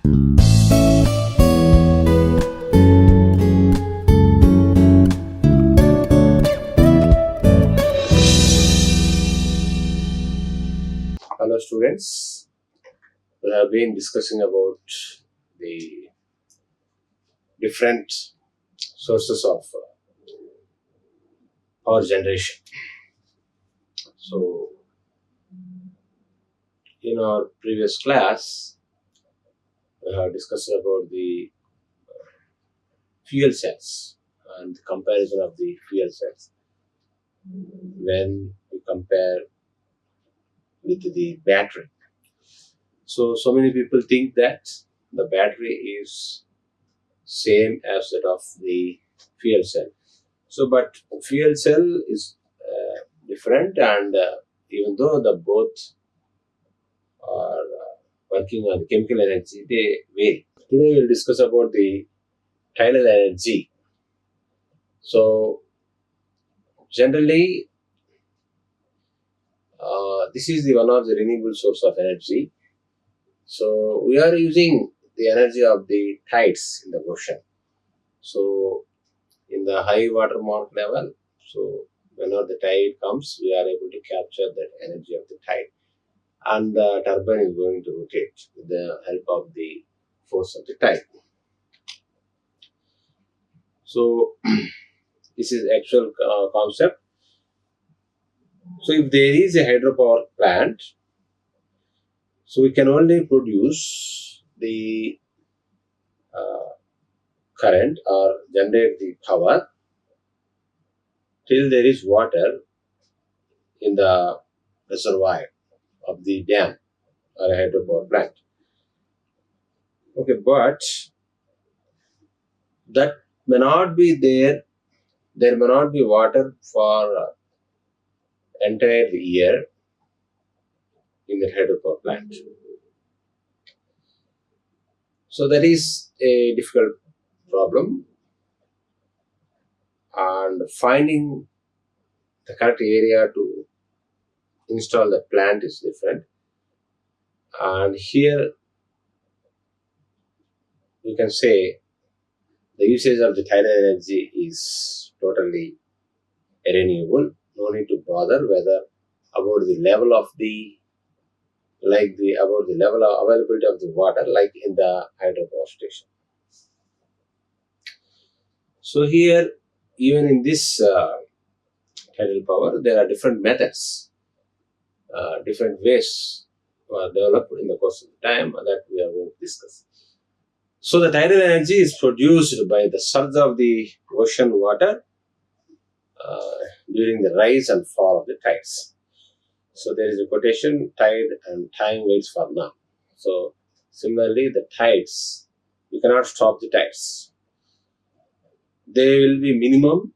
Hello students, we have been discussing about the different sources of power generation. So, in our previous class, we have discussed about the fuel cells and the comparison of the fuel cells when we compare with the battery. So many people think that the battery is same as that of the fuel cell. But fuel cell is different, and even though the both are working on chemical energy, they vary. Today we will discuss about the tidal energy. So generally, this is the one of the renewable source of energy. So we are using the energy of the tides in the ocean. So in the high water mark level, so whenever the tide comes, we are able to capture that energy of the tide, and the turbine is going to rotate with the help of the force of the tide. So this is actual concept. So if there is a hydropower plant, so we can only produce the current or generate the power till there is water in the reservoir of the dam or a hydropower plant. Okay, but that may not be there. There may not be water for entire year in the hydropower plant. So that is a difficult problem, and finding the correct area to install the plant is different. And here we can say the usage of the tidal energy is totally renewable. No need to bother whether about the level of the about the level of availability of the water like in the hydropower station. So here, even in this tidal power, there are different methods, different ways developed in the course of time that we are going to discuss. So the tidal energy is produced by the surge of the ocean water during the rise and fall of the tides. So there is a quotation, tide and time waits for none. So similarly, the tides, you cannot stop the tides. They will be minimum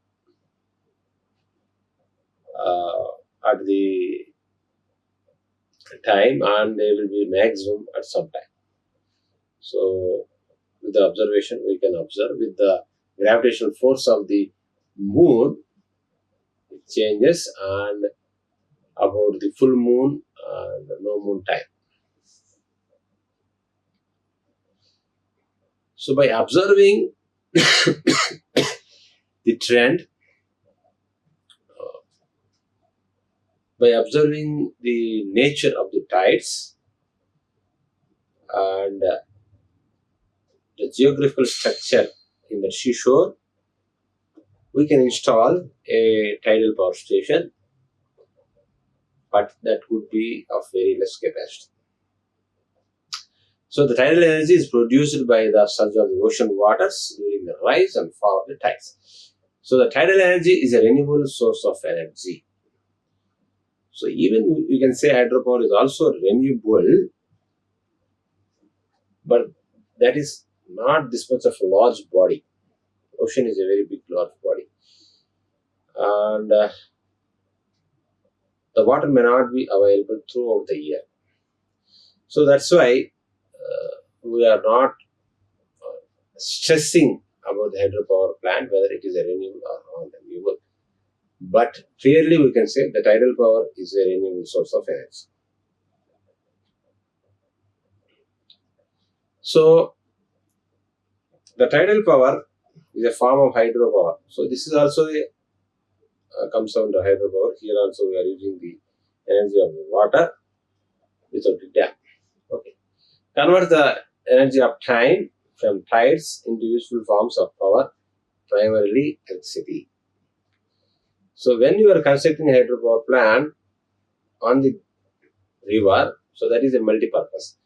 at the time, and they will be maximum at some time. So with the observation, we can observe with the gravitational force of the moon, it changes, and about the full moon and no moon time. So by observing the trend, by observing the nature of the tides and the geographical structure in the seashore, we can install a tidal power station, but that would be of very less capacity. So the tidal energy is produced by the surge of the ocean waters during the rise and fall of the tides. So the tidal energy is a renewable source of energy. So even you can say hydropower is also renewable, but that is not this much of a large body. Ocean is a very big, large body, and the water may not be available throughout the year. So that's why we are not stressing about the hydropower plant, whether it is a renewable or non-renewable. But clearly we can say the tidal power is a renewable source of energy. So the tidal power is a form of hydropower. So this is also comes down to hydropower. Here also we are using the energy of the water without the dam. Okay. Convert the energy of time from tides into useful forms of power, primarily electricity. So when you are constructing a hydropower plant on the river, so that is a multi-purpose.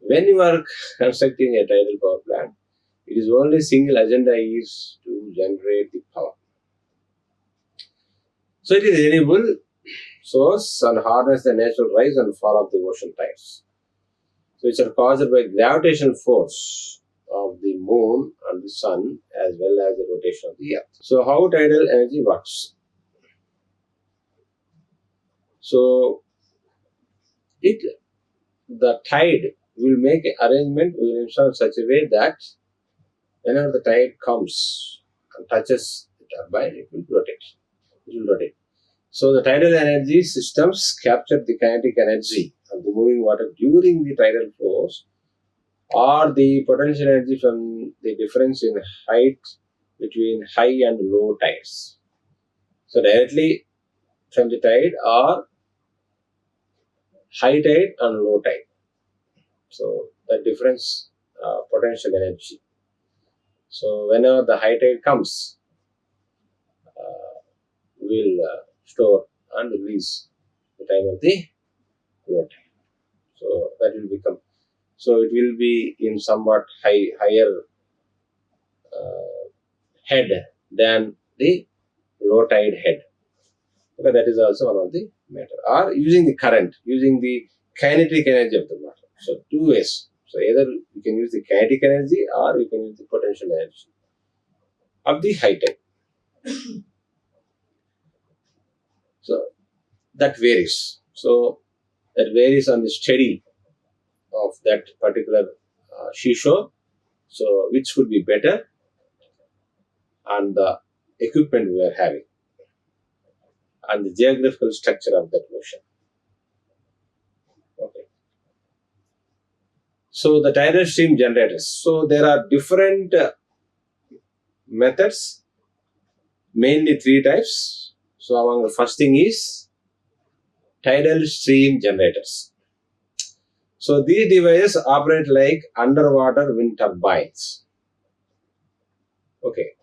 When you are constructing a tidal power plant, it is only single agenda is to generate the power. So it is renewable source and harness the natural rise and fall of the ocean tides, which are caused by gravitational force of the moon and the sun as well as the rotation of the earth. So how tidal energy works? So the tide will make an arrangement, will install in such a way that whenever the tide comes and touches the turbine, it will rotate. It will rotate. So the tidal energy systems capture the kinetic energy of the moving water during the tidal flows, or the potential energy from the difference in height between high and low tides. So directly from the tide or high tide and low tide. So the difference potential energy. So whenever the high tide comes, we'll store and release the time of the low tide. So that will become. So it will be in somewhat higher head than the low tide head. Okay, that is also one of the matter. Or using the current, using the kinetic energy of the water. So two ways. So either you can use the kinetic energy or you can use the potential energy of the high tide. So that varies. So that varies on the study of that particular seashore. So which would be better, and the equipment we are having, and the geographical structure of that ocean. Okay. So the tidal stream generators. So there are different methods, mainly three types. So among the first thing is tidal stream generators. So these devices operate like underwater wind turbines. Okay.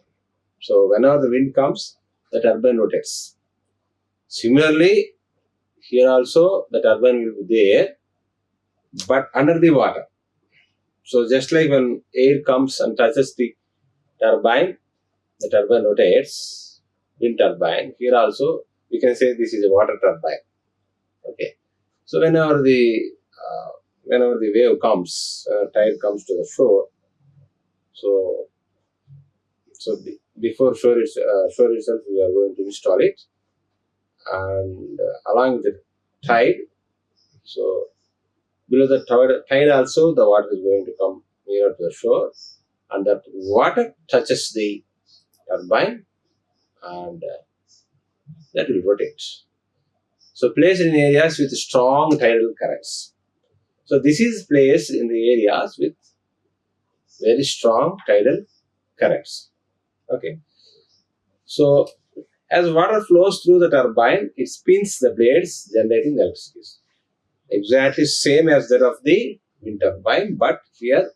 So whenever the wind comes, the turbine rotates. Similarly, here also the turbine will be there, but under the water. So just like when air comes and touches the turbine rotates, wind turbine. Here also we can say this is a water turbine. Okay. So whenever the wave comes, tide comes to the shore, so before shore itself we are going to install it, and along with the tide, so below the tide also the water is going to come nearer to the shore, and that water touches the turbine, and that will rotate. So placed in areas with strong tidal currents. So this is placed in the areas with very strong tidal currents. Okay. So as water flows through the turbine, it spins the blades, generating electricity. Exactly same as that of the wind turbine, but here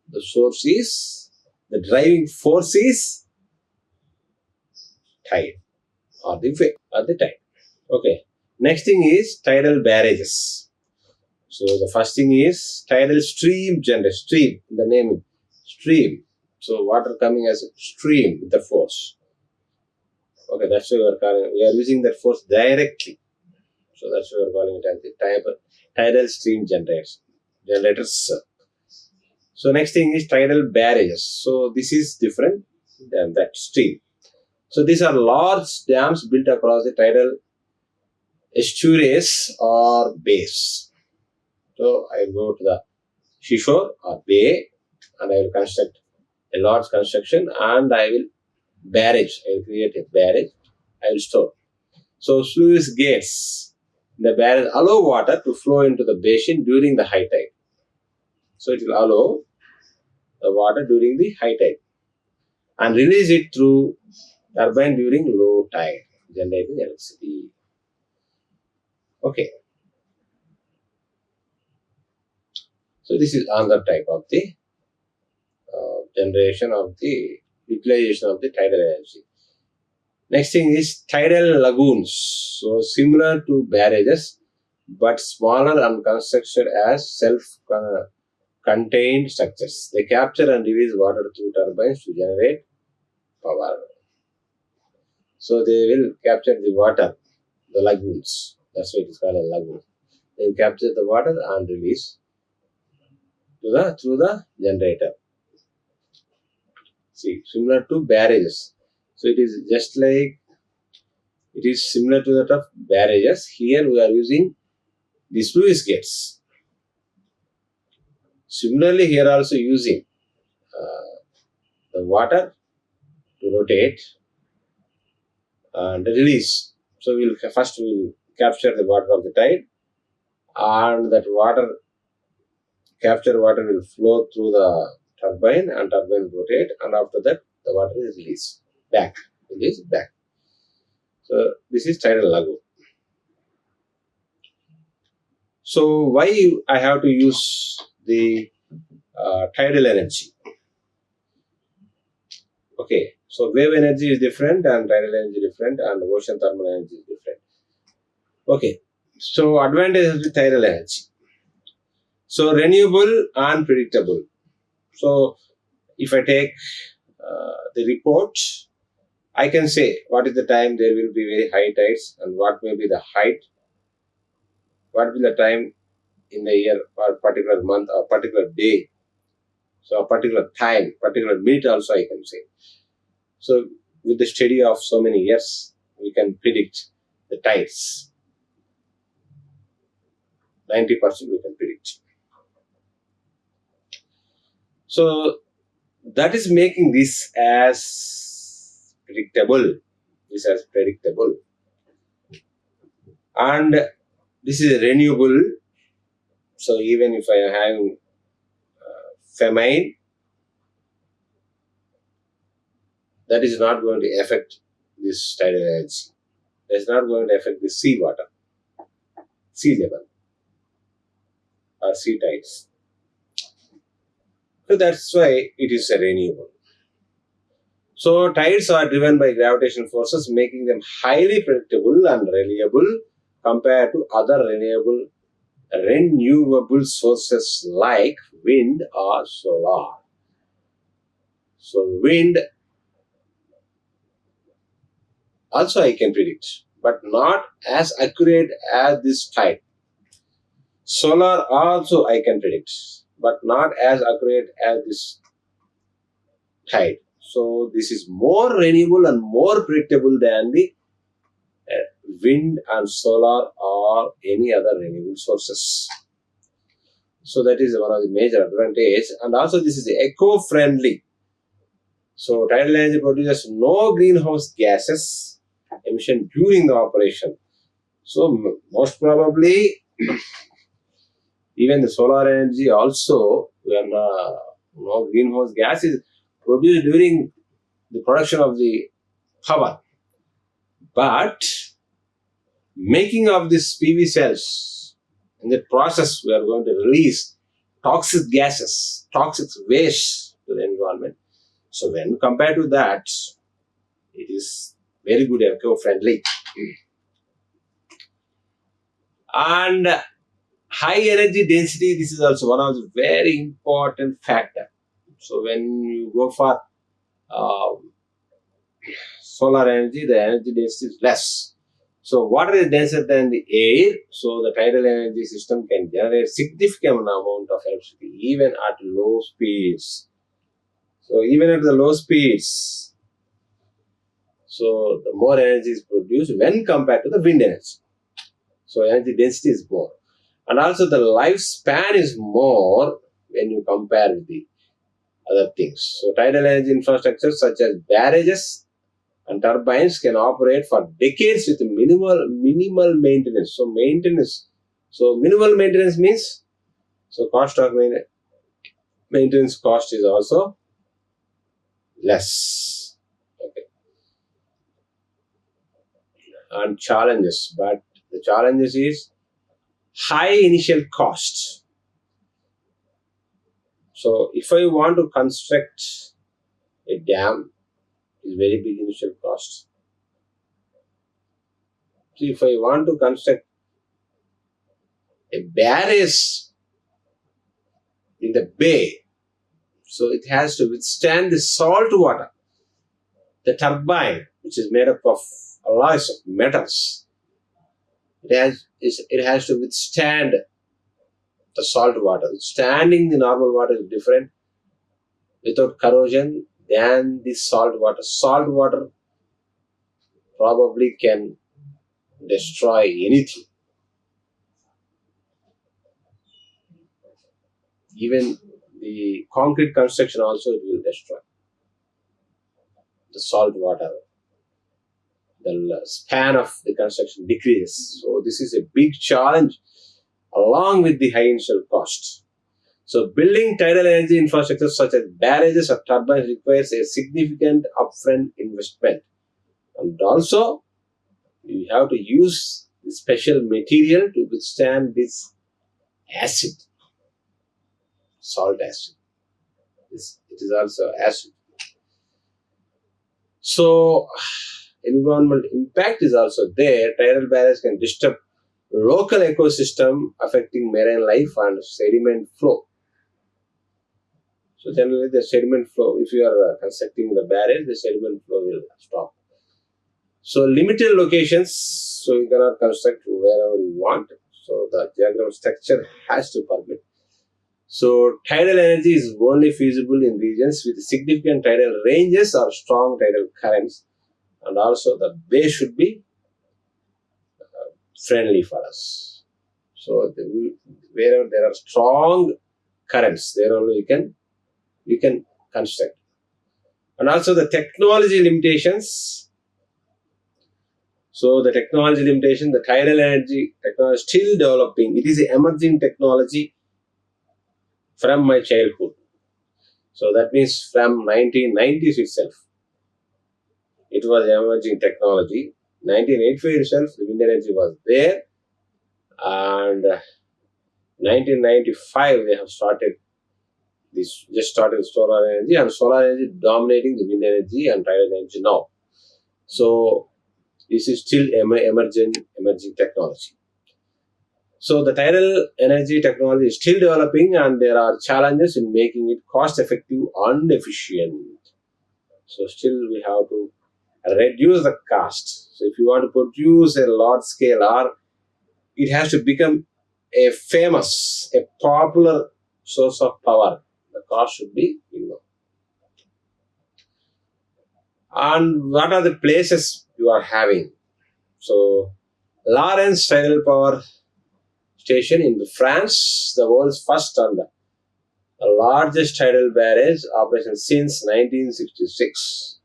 the source is, the driving force is tide or the wave or the tide. Okay. Next thing is tidal barrages. So the first thing is tidal stream generator. Stream, the name is stream. So water coming as a stream with the force. Okay, that's why we are using that force directly. So that's why we are calling it as the tidal stream generators. So next thing is tidal barrages. So this is different than that stream. So these are large dams built across the tidal estuaries or bays. So I go to the seashore or bay, and I will construct a large construction, and I will create a barrage, I will store. So sluice gates, the barrage allow water to flow into the basin during the high tide. So it will allow the water during the high tide and release it through turbine during low tide, generating electricity. Okay. So this is another type of the generation of the utilization of the tidal energy. Next thing is tidal lagoons. So similar to barrages, but smaller and constructed as self-contained structures. They capture and release water through turbines to generate power. So they will capture the water, the lagoons. That's why it is called a lagoon. They will capture the water and release through the generator. See, similar to barrages. So it is just like, it is similar to that of barrages. Here we are using the sluice gates. Similarly, here also using the water to rotate and release. So we'll capture the water of the tide, and that captured water will flow through the turbine, and turbine will rotate, and after that the water is released back. So this is tidal lagoon. So why I have to use the tidal energy? Okay, so wave energy is different and tidal energy is different and ocean thermal energy is different. Okay, so advantage of the tidal energy. So renewable and predictable. So if I take the report, I can say what is the time there will be very high tides and what may be the height, what will the time in the year or particular month or particular day. So a particular time, particular minute also I can say. So with the study of so many years, we can predict the tides. 90% we can predict. So that is making this as predictable. And this is renewable. So even if I am having famine, that is not going to affect this tidal energy. That is not going to affect the sea water, sea level, or sea tides. So that's why it is a renewable. So tides are driven by gravitational forces, making them highly predictable and reliable compared to other renewable sources like wind or solar. So wind also I can predict, but not as accurate as this tide. Solar also I can predict, but not as accurate as this tide. So this is more renewable and more predictable than the wind and solar or any other renewable sources. So that is one of the major advantages, and also this is eco-friendly. So tidal energy produces no greenhouse gases emission during the operation. So most probably even the solar energy also, when no greenhouse gas is produced during the production of the power. But making of these PV cells, in the process we are going to release toxic gases, toxic waste to the environment. So when compared to that, it is very good eco-friendly. And high energy density, this is also one of the very important factor. So when you go for solar energy, the energy density is less. So water is denser than the air, so the tidal energy system can generate significant amount of electricity even at low speeds. So even at the low speeds, so the more energy is produced when compared to the wind energy. So energy density is more. And also the lifespan is more when you compare with the other things. So tidal energy infrastructure such as barrages and turbines can operate for decades with minimal maintenance. So minimal maintenance means, so cost of maintenance, maintenance cost is also less. Okay. And challenges, but the challenges is high initial cost. So if I want to construct a dam, it's very big initial cost. So if I want to construct a barrage in the bay, so it has to withstand the salt water. The turbine, which is made up of alloys of metals, it has to withstand the salt water. Standing the normal water is different without corrosion than the salt water. Salt water probably can destroy anything. Even the concrete construction also it will destroy. The salt water, the span of the construction decreases. So this is a big challenge along with the high initial cost. So building tidal energy infrastructure such as barrages or turbines requires a significant upfront investment. And also, you have to use special material to withstand this acid, salt acid. It is also acid. So, environmental impact is also there. Tidal barrages can disturb local ecosystem affecting marine life and sediment flow. So generally the sediment flow, if you are constructing the barrage, the sediment flow will stop. So limited locations, so you cannot construct wherever you want. So the diagram structure has to permit. So tidal energy is only feasible in regions with significant tidal ranges or strong tidal currents. And also the bay should be friendly for us. So wherever there are strong currents, there only we can construct. And also the technology limitations. So the technology limitation, the tidal energy technology is still developing. It is an emerging technology from my childhood. So that means from 1990s itself. It was emerging technology. 1985 itself, the wind energy was there. And 1995, they have started solar energy, and solar energy dominating the wind energy and tidal energy now. So this is still emerging technology. So the tidal energy technology is still developing, and there are challenges in making it cost effective and efficient. So still we have to reduce the cost. So if you want to produce a large scale, or it has to become a popular source of power, the cost should be low. And what are the places you are having? So Lawrence Tidal Power Station in France, the world's first and the largest tidal barrage operation since 1966.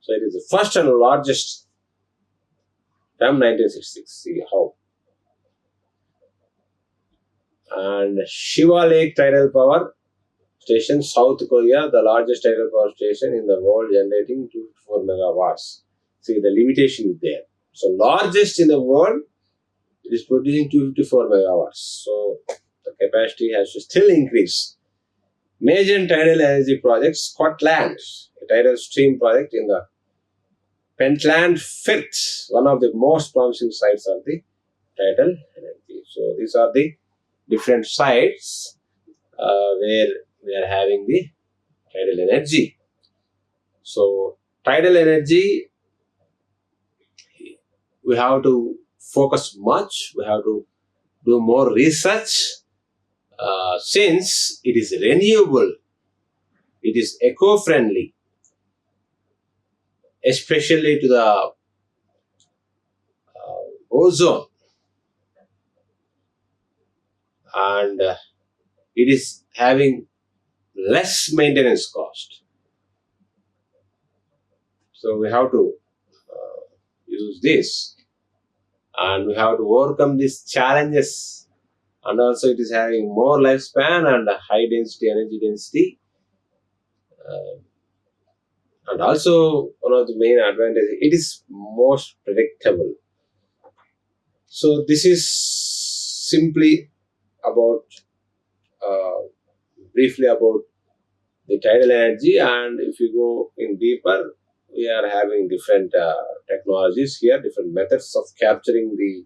So it is the first and largest from 1966. See how. And Shiva Lake Tidal Power Station, South Korea, the largest tidal power station in the world, generating 204 megawatts. See, the limitation is there. So largest in the world, it is producing 254 megawatts. So the capacity has to still increase. Major tidal energy projects, Scotland, a tidal stream project in the Pentland Firth, one of the most promising sites of the tidal energy. So these are the different sites where we are having the tidal energy. So tidal energy, we have to focus much, we have to do more research since it is renewable, it is eco-friendly, especially to the ozone, and it is having less maintenance cost. So we have to use this, and we have to overcome these challenges and also it is having more lifespan and a high density, energy density. Uh, and also one of the main advantages, it is most predictable. So this is simply about briefly about the tidal energy, and if you go in deeper, we are having different technologies here, different methods of capturing the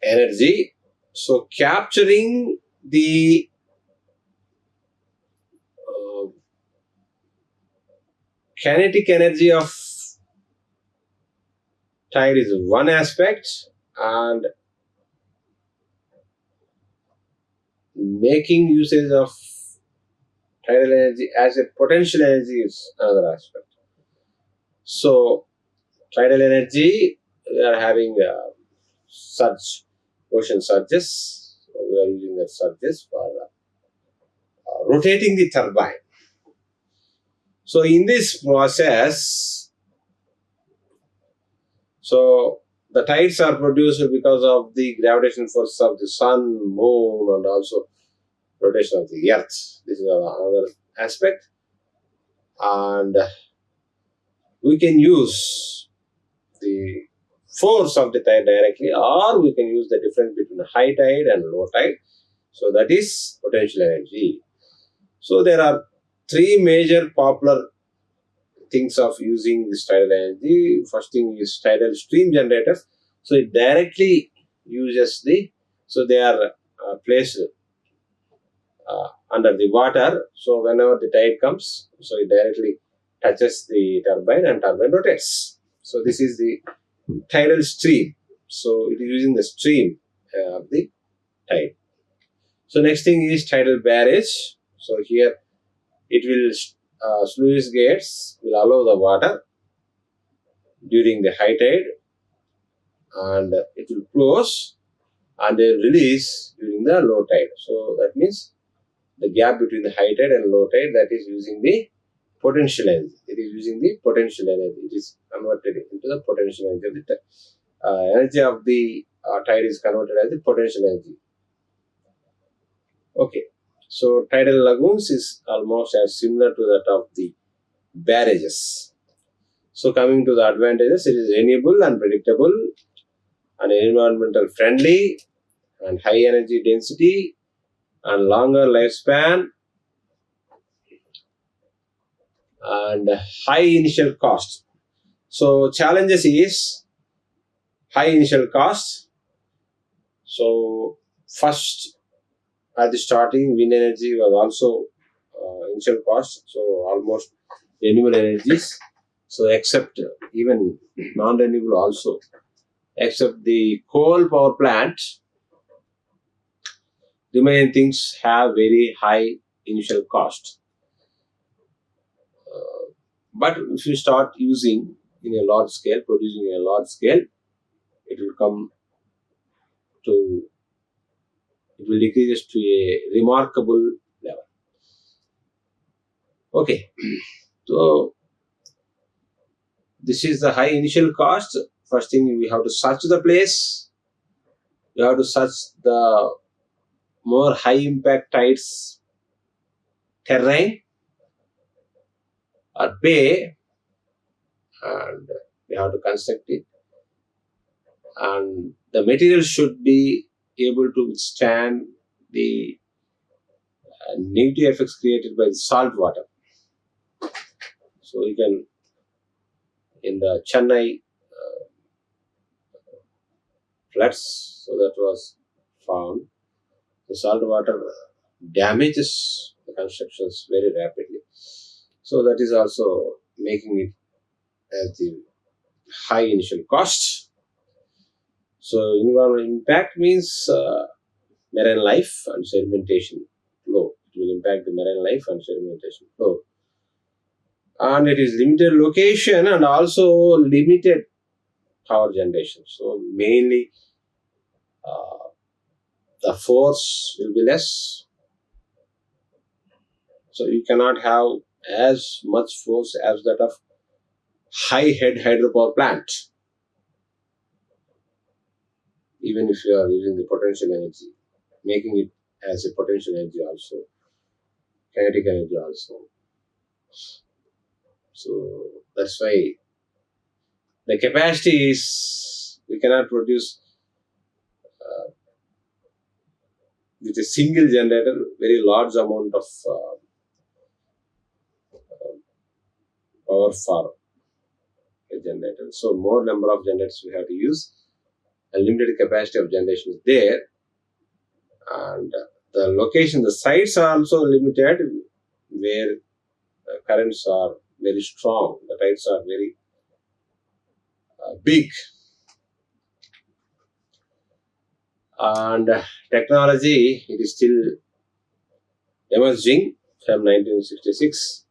energy. So capturing the uh, kinetic energy of tide is one aspect, and making usage of tidal energy as a potential energy is another aspect. So tidal energy, we are having surge, ocean surges. So we are using the surges for rotating the turbine. So in this process, so the tides are produced because of the gravitational force of the sun, moon, and also rotation of the earth. This is another aspect, and we can use the force of the tide directly, or we can use the difference between high tide and low tide. So that is potential energy. So there are three major popular things of using this tidal energy. First thing is tidal stream generators. So it directly uses so they are placed under the water. So whenever the tide comes, so it directly touches the turbine and turbine rotates. So this is the tidal stream. So it is using the stream of the tide. So next thing is tidal barrage. So here it will sluice gates will allow the water during the high tide, and it will close and then release during the low tide. So that means the gap between the high tide and low tide, that is using the potential energy. It is using the potential energy. It is converted into the potential energy. The energy of the tide is converted as the potential energy. Okay. So tidal lagoons is almost as similar to that of the barrages. So coming to the advantages, it is renewable and predictable and environmental friendly and high energy density and longer lifespan and high initial cost. So challenges is high initial cost. So first at the starting, wind energy was also initial cost. So almost renewable energies. So except even non-renewable also, except the coal power plant, remaining things have very high initial cost. But if you start using in a large scale, producing in a large scale, it will come to, it will decrease to a remarkable level. Okay, so this is the high initial cost. First thing, we have to search the place. You have to search the more high impact tides terrain or bay, and we have to construct it. And the material should be able to withstand the negative effects created by the salt water. So you can, in the Chennai floods, so that was found, the salt water damages the constructions very rapidly. So that is also making it as the high initial cost. So environmental impact means marine life and sedimentation flow. It will impact the marine life and sedimentation flow. And it is limited location and also limited power generation. So mainly the force will be less. So you cannot have as much force as that of high head hydropower plant. even if you are using the potential energy, making it as a potential energy also, kinetic energy also. So that's why the capacity is, we cannot produce with a single generator very large amount of power for a generator. So more number of generators we have to use. A limited capacity of generation is there, and the location, the sites are also limited, where the currents are very strong, the tides are very big, and technology, it is still emerging from 1966.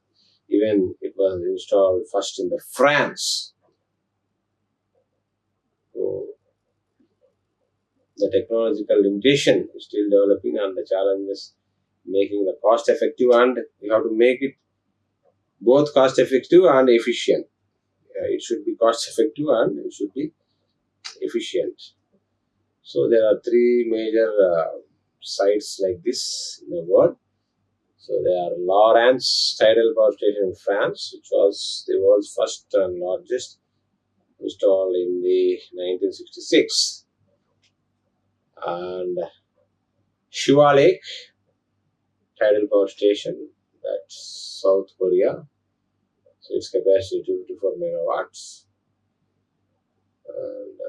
Even it was installed first in the France. So the technological limitation is still developing, and the challenge is making the cost effective, and you have to make it both cost effective and efficient. It should be cost effective and it should be efficient. So there are three major sites like this in the world. So there are Lawrence Tidal Power Station in France, which was the world's first and largest, installed in the 1966. And Shiva Lake Tidal Power Station, that's South Korea. So its capacity 254 megawatts. And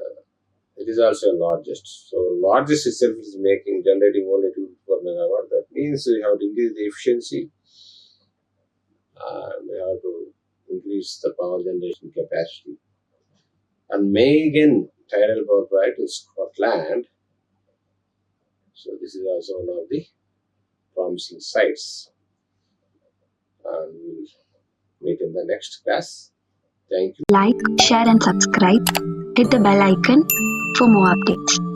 it is also the largest. So largest itself is generating only 254 megawatt. That means we have to increase the efficiency, and we have to increase the power generation capacity. And Megan Tidal Power Project in Scotland. So this is also one of the promising sites. And we'll meet in the next class. Thank you. Like, share and subscribe. Hit the bell icon for more updates.